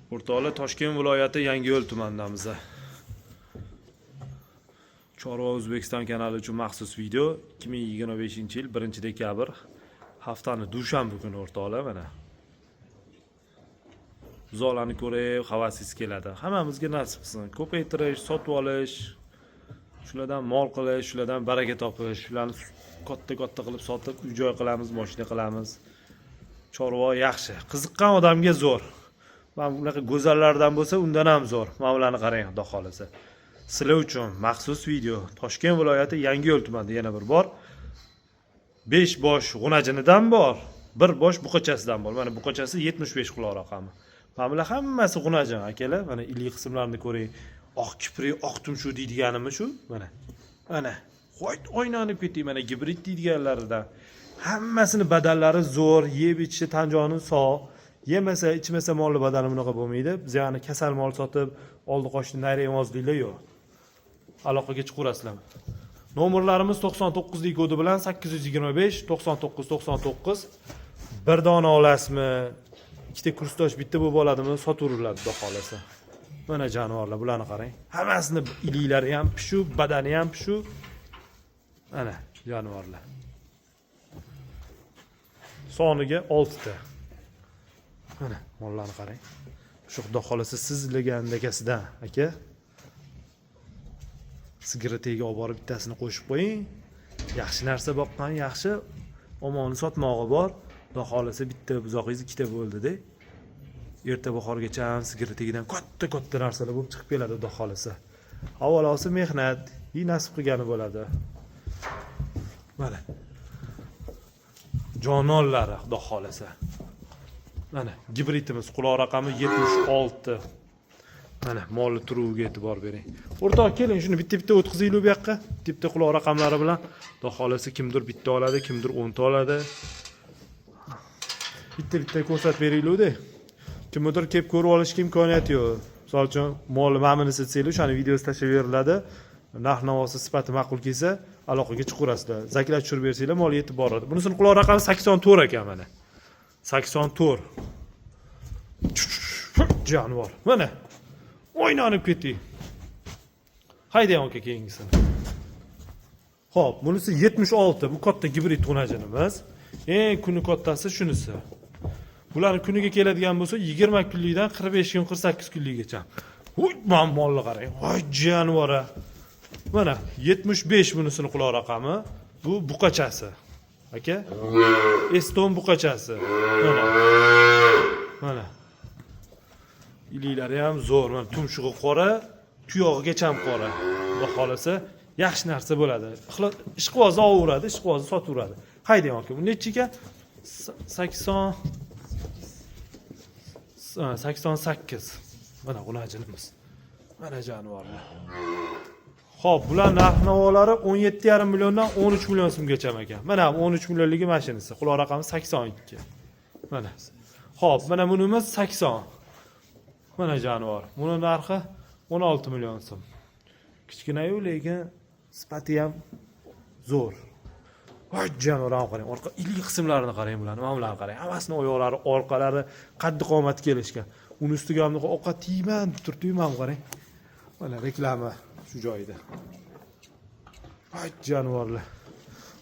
O'rtoqlar, Toshkent viloyati Yangiyo'l tumanidamiz. Chorva O'zbekiston kanali uchun maxsus video 2025-yil 1-dekabr haftani dushanba kuni o'rtoqlar mana. Buzoqlarni ko'rib, havasingiz keladi. Hammamizga nasib qilsin. Ko'paytirish, sotib olish, shulardan mol qilish, shulardan baraka topish, shularni katta qilib sotib, uy-joy qilamiz, mashina qilamiz. Chorva yaxshi, qiziqqan odamga zo'r. Mana bunaqa go'zallardan bo'lsa, undan ham zo'r. Mana bularni qarang, xudo xolasa. Sizlar uchun maxsus video. Toshkent viloyati Yangiyo'l tumanida yana bir bor. 5 bosh g'unajinidan bor, 1 bosh buqachasidan bor. Mana buqachasi 75 quloq raqami. Mana bular hammasi g'unajin, akalar. Mana iliq qismlarini ko'ring. Oq kipri, oq tumshu deydiganimi shu? Mana. Mana white oynanib ketdi, mana gibrid deydiganlaridan. Hammasini badallari zo'r, yeb ichishi tan joni sog'. Yemasa, ichmasa molli badani bunaqa bo'lmaydi. Biz yana kasal mol sotib, oldi qochdi nayrayamozliklar yo'q. Aloqaga chiqurasizlar. Nomerlarimiz 99 lik kodi bilan 825 99 99. Bir dona olasizmi? Ikkita kursdosh bitta bo'lib oladimi? Soturiladi, xudo xolasa. Mana jonivorlar, bularni qarang. Hammasini iliklari ham pishu, badani ham pishu. Mana jonivorlar. Soniga 6 ta. Mana mollarni qarang. Shu xudo xolasa sizlagandagasidan, aka. Sigaretaga olib borib bittasini qo'shib qo'ying. Yaxshi narsa boqqan, yaxshi omonni sotmog'i bor. Xudo xolasa bitta buzoqingiz 2 ta bo'ldi-da. Erta bahorgacha ham sigaretagidan katta narsalar bo'lib chiqib keladi, xudo xolasa. Avvalosi mehnat, nasib qilgani bo'ladi. Mana. Jononlari, xudo xolasa. Mana gibridimiz, quloq raqami 76. Mana molli turuviga e'tibor bering. O'rtoq, keling, shuni bitta o'tkazinglar bu yoqqa. Bitta quloq raqamlari bilan. Xudo xolasa kimdir bitta oladi, kimdir 10 ta oladi. Bitta ko'rsatib beringlar-da. Kimdir kelib ko'rib olishga imkoniyati yo'q. Misol uchun, molni ma'mini setsanglar, o'shani videosi tashlab beriladi. Narx-navosi sifati ma'qul kelsa, aloqaga chiqurasizlar. Zaklar tushirib bersanglar, mol yetib boradi. Bunisini quloq raqami 84 ekan mana. 84. Jonivor. Mana. O'ynanib ketdi. Haydang aka keyingisini. Xo'p, bunisi 76. Bu katta gibrid g'unajinimiz. Eng kuni kattasi shunisi. Bularning kuniga keladigan bo'lsa 20 kunlikdan 45 kun, 48 kunlikgacha. Voy, mana molni qarang. Voy, jonivora. Mana 75 bunisini quloq raqami. Bu buqachasi. Aka? Eston buqachasi. Mana. Iliklari ham zo'r, mana tumshug'i qora, tuyog'igacha ham qora. Xudo xolasa yaxshi narsa bo'ladi. Ishqivozni olaveradi, ishqivozni sotaveradi. Haydang aka, bu necha ekan? 88. Mana g'unajinimiz. Mana jonivorlar. Xo'p, bular narx-navolari 17,5 milliondan 13 million so'mgacha ekan. Mana 13 millionligi mashinasi. Quloq raqami 82. Mana. Xo'p, mana bunimiz 80. Mana jonivor. Buni narxi 16 million so'm. Kichkina-yu, lekin sifati ham zo'r. Voy, jonivorni qarang. Orqa iliq qismlarini qarang bularni. Mana bularni qarang. Hammasini oyoqlari, orqalari qaddi qomat kelishgan. Uni ustiga ham ovqat tiyman, turtiyman qarang. Mana reklama shu joyida. Voy, jonivorlar.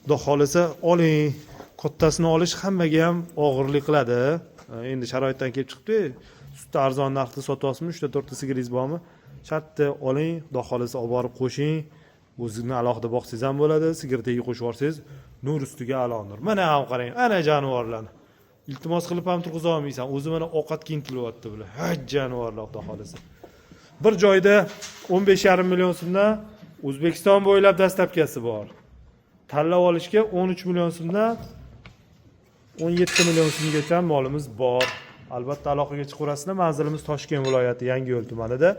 Xudo xolasa oling. Kattasini olish hammaga ham og'irlik qiladi. Endi sharoitdan kelib chiqdi. Sutda arzon narxda sotyapsizmi? 3-4 ta sigiringiz bormi? Shartta oling, xudo xolasa olib borib qo'shing. O'zingizni alohida boqsangiz ham bo'ladi, sigaretaga qo'shib yorsangiz, nur ustiga alondir. Mana ham qarang, ana jonivorlarni. Iltimos qilib ham turg'iza olmaysan. O'zi mana ovqatga intilyapti bular. Ha, jonivorlar, xudo xolasa. Bir joyda 15,5 million so'mdan O'zbekiston bo'ylab dastlabkasi bor. Tanlab olishga 13 million so'mdan 17 million so'mgacha molimiz bor. Albatta aloqaga chiqurasizlar. Manzilimiz Toshkent viloyati Yangiyo'l tumanida.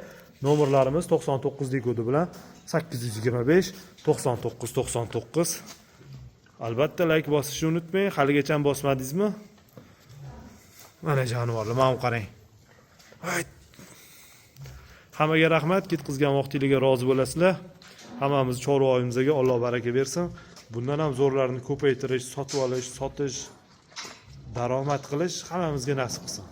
Nomerlarimiz 99 lik kodi bilan 825 99 99. Albatta like bosishni unutmang. Haligacha bosmadingizmi? Mana jonivorlar, mana qarang. Hammaga rahmat, ketqizgan vaqtingizga rozi bo'lasizlar. Hammamiz chorva oyimizga Alloh baraka bersin. Bundan ham zo'rlarini ko'paytirish, sotib olish, sotish, daromad qilish hammamizga nasib qilsin.